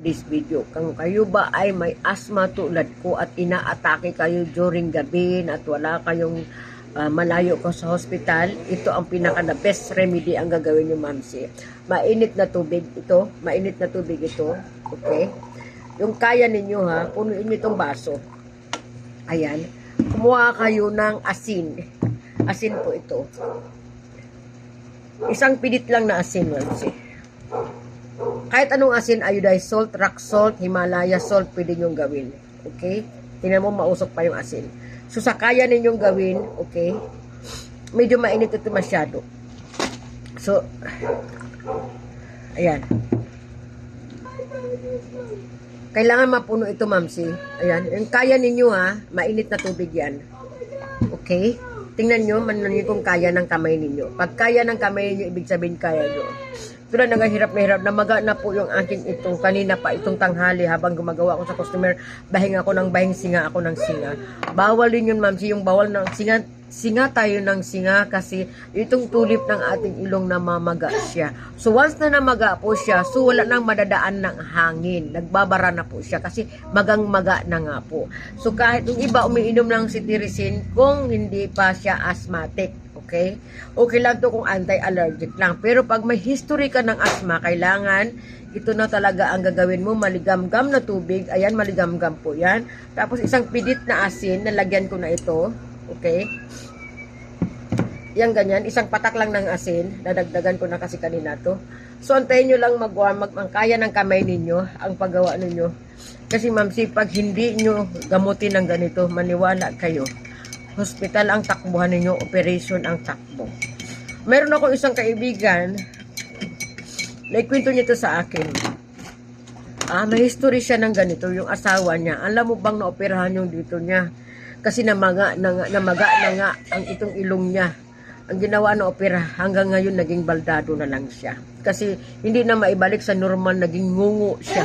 This video, kung kayo ba ay may asthma tulad ko at inaatake kayo during gabi at wala kayong malayo ko sa hospital, ito ang pinaka the best remedy ang gagawin niyo, mamsi. Mainit na tubig ito, okay? Yung kaya ninyo ha, punuin niyo itong baso. Ayan, kumuha kayo ng asin. Asin po ito. Isang pidit lang na asin, mamsi. Kahit anong asin, iodized salt, rock salt, Himalaya salt, pwede nyong gawin. Okay? Tingnan mo, mausok pa yung asin. So, sa kaya ninyong gawin, okay? Medyo mainit ito masyado. So, ayan. Kailangan mapuno ito, mamsi. Ayan. Yung kaya ninyo, ha, mainit na tubig yan. Okay? Tingnan nyo, manan kung kaya ng kamay ninyo. Pag kaya ng kamay ninyo, ibig sabihin kaya nyo. Ito na nagahirap na hirap. Namaga na po yung aking itong kanina pa itong tanghali habang gumagawa ako sa customer. Bahing ako ng bahing, singa ako ng singa. Bawal din yun, mamsi, yung bawal ng singa. Singa tayo ng singa kasi itong tulip ng ating ilong na mamaga siya. So once na namaga po siya, so wala nang madadaan ng hangin. Nagbabara na po siya kasi magang-maga na nga po. So kahit yung iba umiinom ng cetirizine kung hindi pa siya asthmatic. Okay? Okay lang to kung anti-allergic lang. Pero pag may history ka ng asthma, kailangan ito na talaga ang gagawin mo. Maligam-gam na tubig. Ayan, maligam-gam po yan. Tapos isang pidit na asin, nalagyan ko na ito. Okay? Yan ganyan. Isang patak lang ng asin. Dadagdagan ko na kasi kanina to. So, antayin nyo lang ang kaya ng kamay ninyo, ang paggawa ninyo. Kasi mamsi, pag hindi nyo gamutin ng ganito, maniwala kayo. Hospital ang takbuhan ninyo, operation ang takbo. Meron ako isang kaibigan, naikwento niya ito sa akin. May history siya ng ganito, yung asawa niya. Alam mo bang naoperahan yung dito niya? Kasi namaga na nga ang itong ilong niya. Ang ginawa na opera, hanggang ngayon naging baldado na lang siya. Kasi hindi na maibalik sa normal, naging ngungu siya.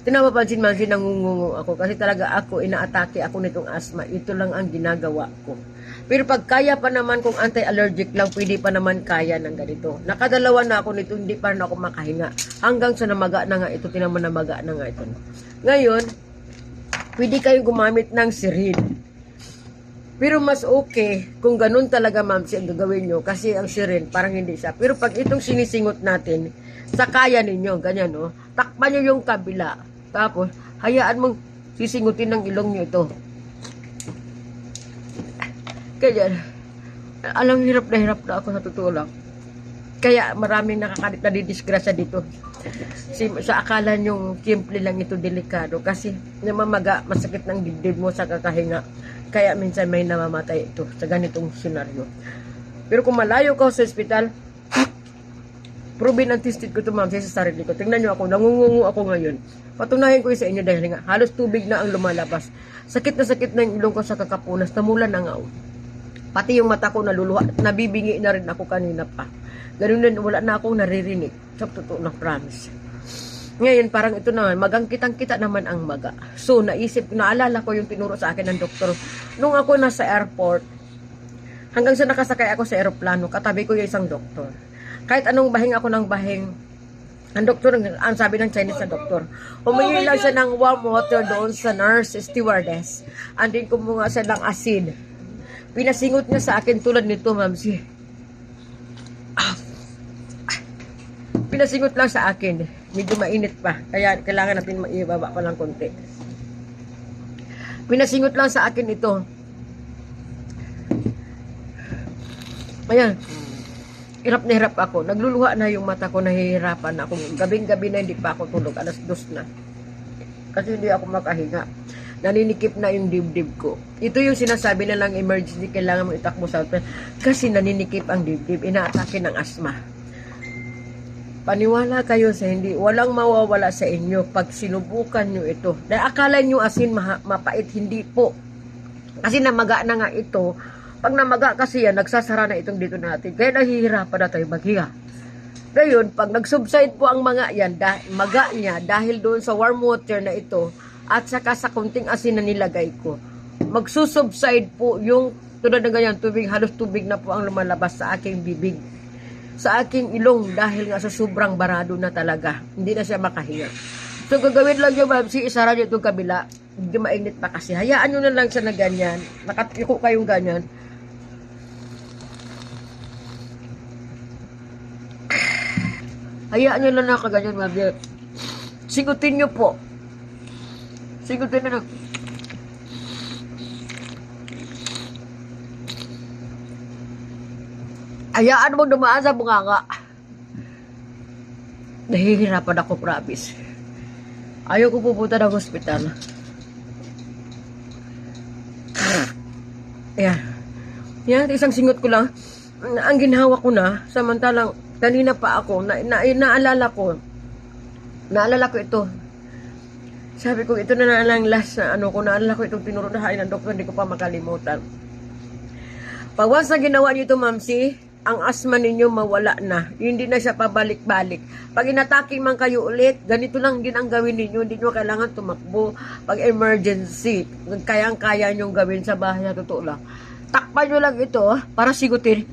Tinapapansin nangungungo ako kasi talaga ako, inaatake ako nitong asthma. Ito lang ang ginagawa ko. Pero pag kaya pa naman kung anti-allergic lang, pwede pa naman kaya ng ganito. Nakadalawa na ako nito, hindi pa rin ako makahinga. Hanggang sa namaga na nga ito, tinaman namaga na nga ito. Ngayon, pwede kayo gumamit ng syringe. Pero mas okay kung ganun talaga, ma'am, ang gagawin nyo. Kasi ang syringe, parang hindi siya. Pero pag itong sinisingot natin, sa kaya ninyo, ganyan, no? Takpan nyo yung kabila. Tapos, hayaan mong sisingutin ng ilong nyo ito. Kaya, alam, hirap na ako sa totoo lang. Kaya, maraming nadidisgrasya dito. Sa akala nyo, simple lang ito, delikado. Kasi, namamaga, masakit ng dibdib mo sa kakahinga. Kaya, minsan may namamatay ito sa ganitong senaryo. Pero kung malayo ka sa ospital, proven ang tested ko ito, ma'am, sa sarili ko. Tingnan nyo ako, nangungungo ako ngayon. Patunayan ko sa inyo dahil nga, halos tubig na ang lumalabas. Sakit na yung ilong ko sa kakapunas, namulan na nga. Pati yung mata ko naluluha, nabibingi na rin ako kanina pa. Ganun din, wala na akong naririnig. Sa totoo na promise. Ngayon, parang ito naman, magang kitang-kita naman ang maga. So, naalala ko yung tinuro sa akin ng doktor. Nung ako nasa airport, hanggang sa nakasakay ako sa aeroplano, katabi ko yung isang doktor. Kahit anong bahing ako ng bahing, ang doktor, ang sabi ng Chinese na doktor, humingi lang siya ng warm water doon sa nurse, stewardess. Andin kumuha siya ng asin. Pinasingot niya sa akin tulad nito, mamsi. Pinasingot lang sa akin. Medyo mainit pa. Kaya kailangan natin maibaba pa lang konti. Pinasingot lang sa akin ito. Ayan. Hirap na hirap ako. Nagluluha na yung mata ko, nahihirapan ako. Gabing-gabi na hindi pa ako tulog. 2:00 na. Kasi hindi ako makahinga. Naninikip na yung dibdib ko. Ito yung sinasabi na lang emergency, kailangan mo itakbo sa hospital. Kasi naninikip ang dibdib. Inaatake ng asthma. Paniwala kayo sa hindi. Walang mawawala sa inyo pag sinubukan nyo ito. Dahil akala nyo asin mapait. Hindi po. Kasi namaga na nga ito. Pag namaga kasi yan, nagsasara na itong dito natin. Kaya nahihirapan na tayo maghiga. Ngayon, pag nag-subside po ang maga yan, maga niya, dahil doon sa warm water na ito, at saka sa kunting asin na nilagay ko, magsusubside po yung tulad ng ganyan, tubig, halos tubig na po ang lumalabas sa aking bibig. Sa aking ilong dahil nga sa sobrang barado na talaga. Hindi na siya makahinga. So, gagawin lang nyo, ma'am, isara nyo itong kabila. Hindi mainit pa kasi. Hayaan nyo na lang siya na ganyan. Nakatiko kayong ganyan. Hayaan nyo lang na kaganyan, ma'am. Sigutin nyo po. Sigutin na lang. Hayaan mo dumaan sa bunganga. Nahihirapan ako, promise. Ayaw ko pupunta ng hospital. Ayan. Yan, isang singot ko lang. Ang ginawa ko na, samantalang kanina pa ako, naalala ko ito. Sabi ko, ito na lang last na naalala ko itong tinurunahain ng doktor, hindi ko pa makalimutan. Pag once na ginawa niyo ito, Mamsi, ang asma ninyo mawala na. Hindi na siya pabalik-balik. Pag inatake man kayo ulit, ganito lang din ang gawin ninyo. Hindi nyo kailangan tumakbo. Pag emergency, kayang-kaya nyong gawin sa bahay na totoo lang. Takpan nyo lang ito para sigutin.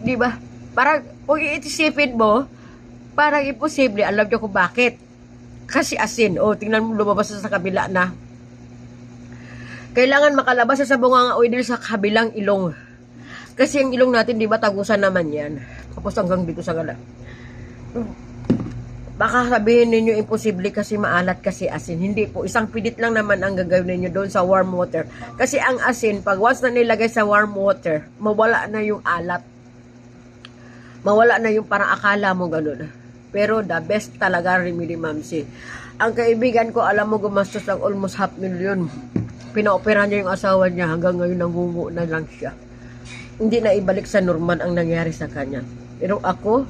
Diba? Parang, kung iisipin mo, parang imposible. Alam nyo kung bakit. Kasi asin. O, tingnan mo, lumabas sa kabila na. Kailangan makalabas sa bunganga o sa kabilang ilong. Kasi ang ilong natin, di ba, tagusan naman yan. Tapos hanggang dito sa gala. Baka sabihin ninyo imposible kasi maalat kasi asin. Hindi po, isang pidit lang naman ang gagawin ninyo doon sa warm water. Kasi ang asin, pag once na nilagay sa warm water, mawala na yung alat. Mawala na yung parang akala mo ganun. Pero the best talaga remedy, Mamsi. Ang kaibigan ko, alam mo, gumastos ng almost 500,000. Pinaopera niya yung asawa niya, hanggang ngayon nangungu na lang siya. Hindi na ibalik sa normal ang nangyari sa kanya. Pero ako,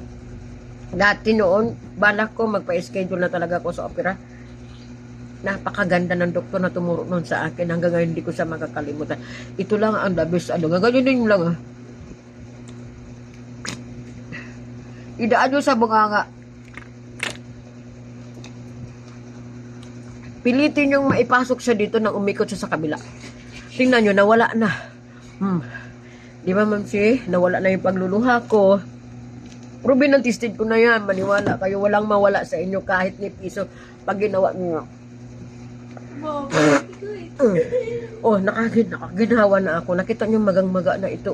dati noon, balak ko magpa-schedule na talaga ako sa opera. Napakaganda ng doktor na tumuro noon sa akin. Hanggang ngayon hindi ko siya makakalimutan. Ito lang ang the best. Gaganyan lang Idaan nyo sa bunganga. Pilitin yung maipasok siya dito nang umikot siya sa kabila. Tingnan nyo, nawala na. Di ba, Mamsi? Nawala na yung pagluluha ko. Proven ang tested ko na yan. Maniwala kayo, walang mawala sa inyo kahit ni piso pag ginawa nyo. Nakaginawa na ako. Nakita nyo magang-maga na ito.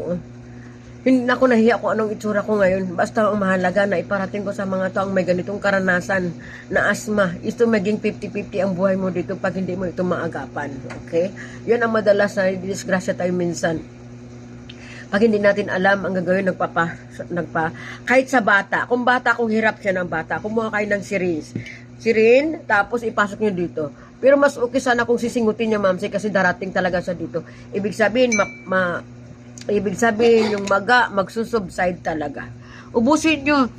Hindi na ako nahiya kung anong itsura ko ngayon. Basta ang mahalaga na iparating ko sa mga taong may ganitong karanasan na asma. Ito maging 50-50 ang buhay mo dito pag hindi mo ito maagapan. Okay? Yan ang madalas na disgrasya tayo minsan. Pag hindi natin alam ang gagawin, kahit sa bata. Kung bata, kung hirap siya ng bata, kumuha kayo ng sirin, tapos ipasok nyo dito. Pero mas okay sana kung sisingutin niya, Mamsi, kasi darating talaga siya dito. Ibig sabihin, yung maga, magsusubside talaga. Ubusin nyo.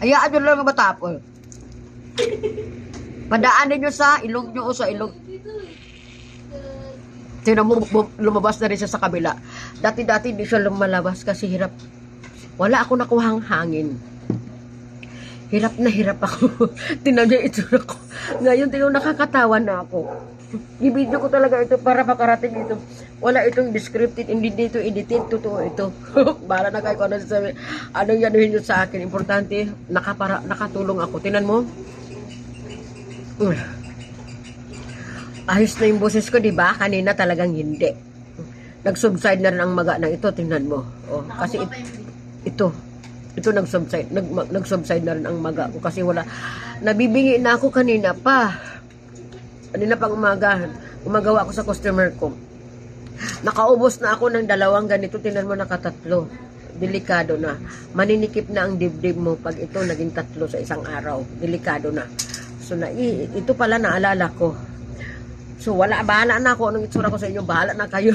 Hayaan nyo lang matapon. Padaanin nyo sa ilong nyo o sa ilong. Tingnan mo, lumabas na rin siya sa kabila. Dati-dati hindi siya lumalabas kasi hirap. Wala ako nakuhang hangin. Hirap na hirap ako. Tingnan nyo ito ako. Ngayon, nakakatawa na ako. I-video ko talaga ito para makarating ito. Wala itong descripted, hindi dito edited, totoo ito. Bala na kayo kung ano sabi. Anong yanuhin nyo sa akin. Importante, nakatulong ako. Tinan mo. Ayos na yung boses ko, di ba? Kanina talagang hindi. Nag-subside na rin ang maga ng ito. Tingnan mo. Kasi ito nag-subside na rin ang maga ko. Kasi wala. Nabibingi na ako kanina pa. Kanina pang umaga, gumagawa ako sa customer ko. Nakaubos na ako ng 2 ganito, tingnan mo, nakatatlo. Delikado na. Maninikip na ang dibdib mo pag ito naging 3 sa isang araw. Delikado na. So, ito pala naalala ko. So, bahala na ako. Anong itsura ko sa inyo, bahala na kayo.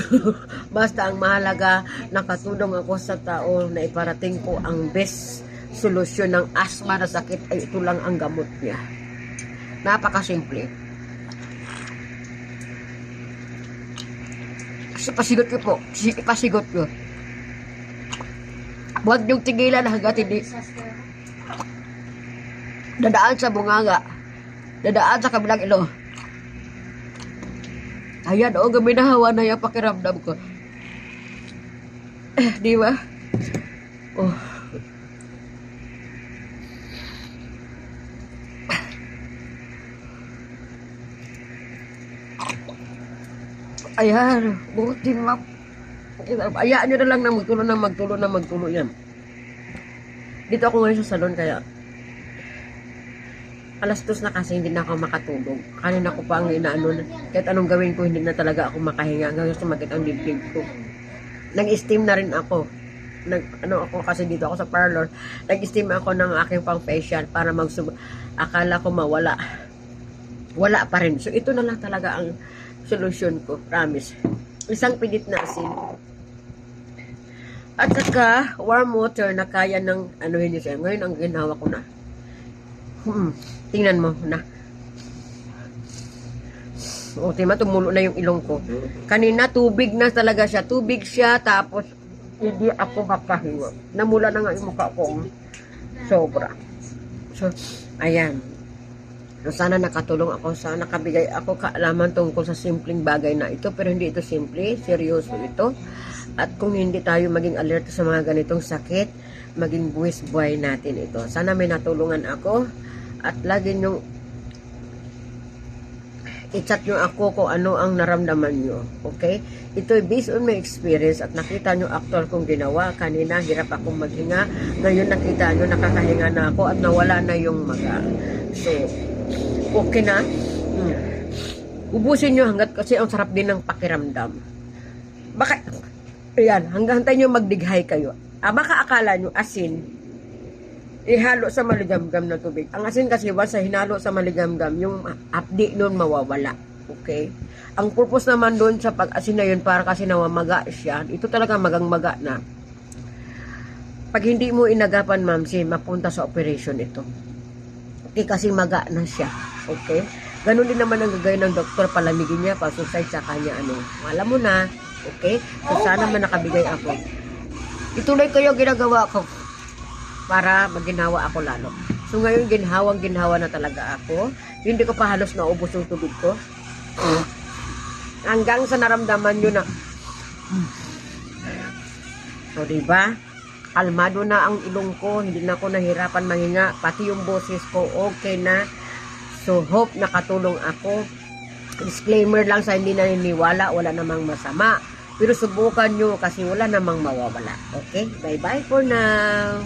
Basta ang mahalaga, nakatulong ako sa tao na iparating ko ang best solusyon ng asthma na sakit ay ito lang ang gamot niya. Napakasimple. Pasigot ko po. Pasigot ko. Huwag niyong tigilan hanggat hindi. Dadaan sa bunganga. Dadaan sa kabilang ilong. Ayan, gaminahawa na yung pakiramdam ko. Di ba? Oh. Ayan, buti ma'am. Ayaan nyo na lang na magtulo yan. Dito ako ngayon sa salon kaya alas 2 na kasi hindi na ako makatulog. Kanina ko pa ang inaano, kahit anong gawin ko hindi na talaga ako makahinga. Hanggang sumakit ang dibdib ko. Nag-steam na rin ako. Ako kasi dito ako sa parlor. Nag-steam ako ng aking pang facial para akala ko mawala. Wala pa rin. So ito na lang talaga ang solusyon ko, promise. Isang pinit na asin. At saka, warm water na kaya ng hindi siya. Ngayon, ang ginawa ko na. Tingnan mo na. O, tima, tumulo na yung ilong ko. Kanina, tubig na talaga siya. Tubig siya, tapos, hindi ako makahinga. Namula na nga yung mukha ko. Sobra. So, ayan. So, sana nakatulong ako, sana nakabigay ako kaalaman tungkol sa simpleng bagay na ito. Pero hindi ito simple, seryoso ito. At kung hindi tayo maging alert sa mga ganitong sakit, maging buwis buhay natin ito. Sana may natulungan ako. At lagi nyo i-chat nyo ako kung ano ang naramdaman nyo. Okay? Ito based on my experience at nakita nyo actual kong ginawa. Kanina, hirap akong maghinga. Ngayon nakita nyo, nakakahinga na ako at nawala na yung maga. So, okay na. Ubusin nyo hanggat kasi ang sarap din ng pakiramdam. Baka, ayan, hanggang tayo nyo magdighay kayo. Baka akala nyo asin, ihalo sa maligamgam na tubig. Ang asin kasi once sa hinalo sa maligamgam, yung hapdi nun mawawala. Okay? Ang purpose naman doon sa pag-asin na yun, para kasi nawamaga siya. Ito talaga magang-maga na. Pag hindi mo inagapan, ma'am, mapunta sa operation ito. Okay, kasi maga na siya. Okay? Ganun din naman ang gagawin ng doktor, palamigin niya, pasusay sa kanya, alam mo na. Okay? So, sana man nakabigay ako. Ituloy ko yung ginagawa ko para maginawa ako lalo. So, ngayon, ginhawa na talaga ako. Hindi ko pa halos naubos yung tubig ko. Hanggang sa naramdaman nyo na. So, diba? Kalmado na ang ilong ko. Hindi na ako nahirapan manghinga. Pati yung boses ko, okay na. So, hope nakatulong ako. Disclaimer lang sa hindi naniniwala, wala namang masama. Pero subukan nyo kasi wala namang mawawala. Okay? Bye-bye for now.